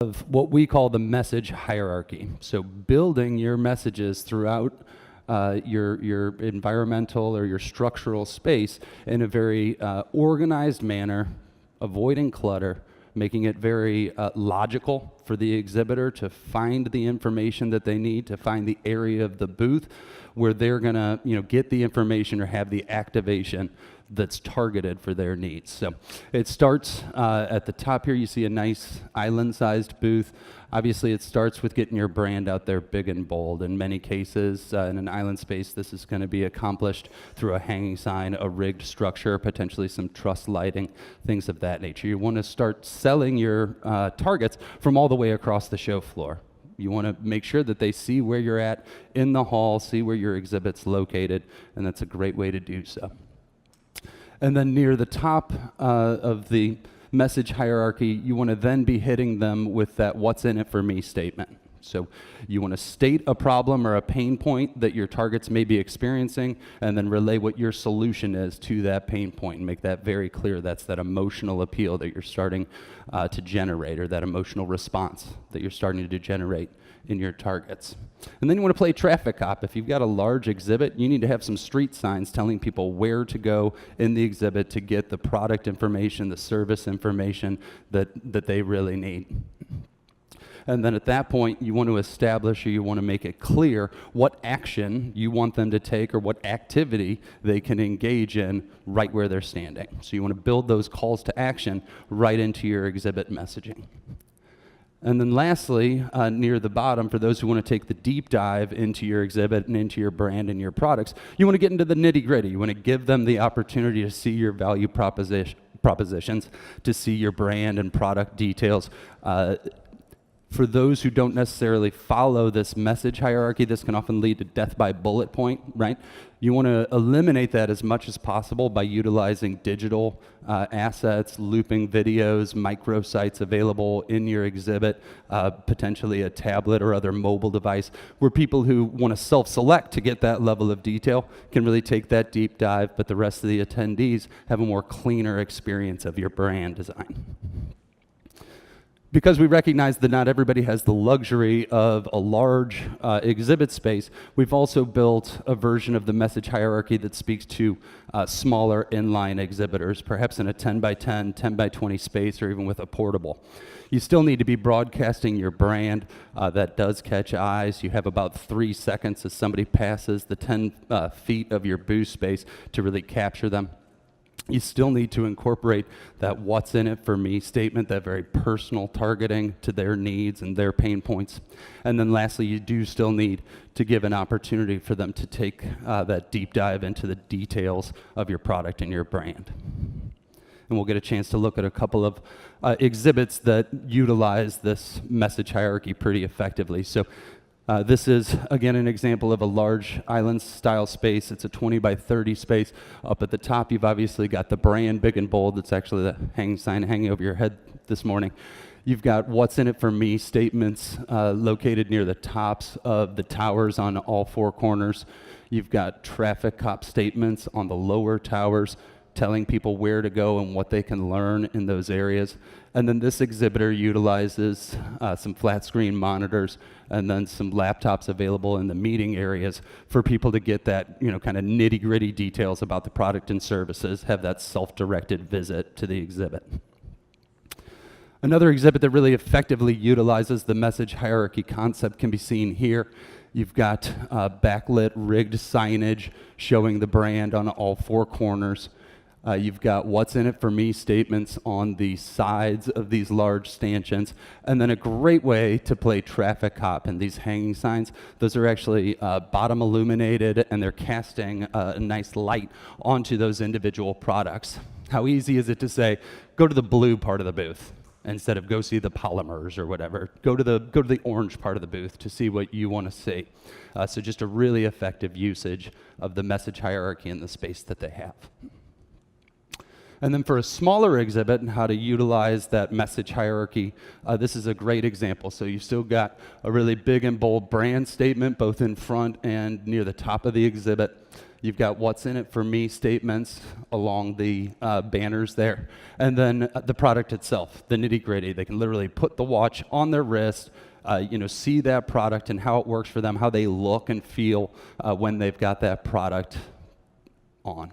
of what we call the message hierarchy. So building your messages throughout your environmental or your structural space in a very organized manner, avoiding clutter, making it very logical for the exhibitor to find the information that they need, to find the area of the booth where they're gonna get the information or have the activation that's targeted for their needs. So it starts at the top here. You see a nice island-sized booth. Obviously, it starts with getting your brand out there big and bold. In many cases, in an island space, this is going to be accomplished through a hanging sign, a rigged structure, potentially some truss lighting, things of that nature. You want to start selling your targets from all the way across the show floor. You want to make sure that they see where you're at in the hall, see where your exhibit's located, and that's a great way to do so. And then near the top of the message hierarchy, you want to then be hitting them with that "what's in it for me" statement. So you want to state a problem or a pain point that your targets may be experiencing, and then relay what your solution is to that pain point and make that very clear. That's that emotional appeal that you're starting to generate, or that emotional response that you're starting to generate in your targets. And then you want to play traffic cop. If you've got a large exhibit, you need to have some street signs telling people where to go in the exhibit to get the product information, the service information that they really need. And then at that point, you want to establish, or you want to make it clear what action you want them to take, or what activity they can engage in right where they're standing. So you want to build those calls to action right into your exhibit messaging. And then lastly, near the bottom, for those who want to take the deep dive into your exhibit and into your brand and your products, you want to get into the nitty-gritty. You want to give them the opportunity to see your value propositions, to see your brand and product details. For those who don't necessarily follow this message hierarchy, this can often lead to death by bullet point, right? You want to eliminate that as much as possible by utilizing digital assets, looping videos, microsites available in your exhibit, potentially a tablet or other mobile device, where people who want to self-select to get that level of detail can really take that deep dive, but the rest of the attendees have a more cleaner experience of your brand design. Because we recognize that not everybody has the luxury of a large exhibit space, we've also built a version of the message hierarchy that speaks to smaller inline exhibitors, perhaps in a 10 by 10, 10 by 20 space, or even with a portable. You still need to be broadcasting your brand. That does catch eyes. You have about 3 seconds as somebody passes the 10 feet of your booth space to really capture them. You still need to incorporate that "what's in it for me" statement, that very personal targeting to their needs and their pain points. And then lastly, you do still need to give an opportunity for them to take that deep dive into the details of your product and your brand. And we'll get a chance to look at a couple of exhibits that utilize this message hierarchy pretty effectively. So this is, again, an example of a large island-style space. It's a 20 by 30 space. Up at the top, you've obviously got the brand big and bold. It's actually the hanging sign hanging over your head this morning. You've got "what's in it for me" statements located near the tops of the towers on all 4 corners. You've got traffic cop statements on the lower towers, telling people where to go and what they can learn in those areas. And then this exhibitor utilizes some flat screen monitors and then some laptops available in the meeting areas for people to get that, kind of nitty-gritty details about the product and services, have that self-directed visit to the exhibit. Another exhibit that really effectively utilizes the message hierarchy concept can be seen here. You've got backlit rigged signage showing the brand on all 4 corners. You've got "what's in it for me" statements on the sides of these large stanchions, and then a great way to play traffic cop in these hanging signs. Those are actually bottom illuminated, and they're casting a nice light onto those individual products. How easy is it to say, go to the blue part of the booth instead of go see the polymers or whatever? Go to the orange part of the booth to see what you want to see. So just a really effective usage of the message hierarchy in the space that they have. And then for a smaller exhibit and how to utilize that message hierarchy, this is a great example. So you've still got a really big and bold brand statement both in front and near the top of the exhibit. You've got what's in it for me statements along the banners there. And then the product itself, the nitty-gritty. They can literally put the watch on their wrist, see that product and how it works for them, how they look and feel when they've got that product on.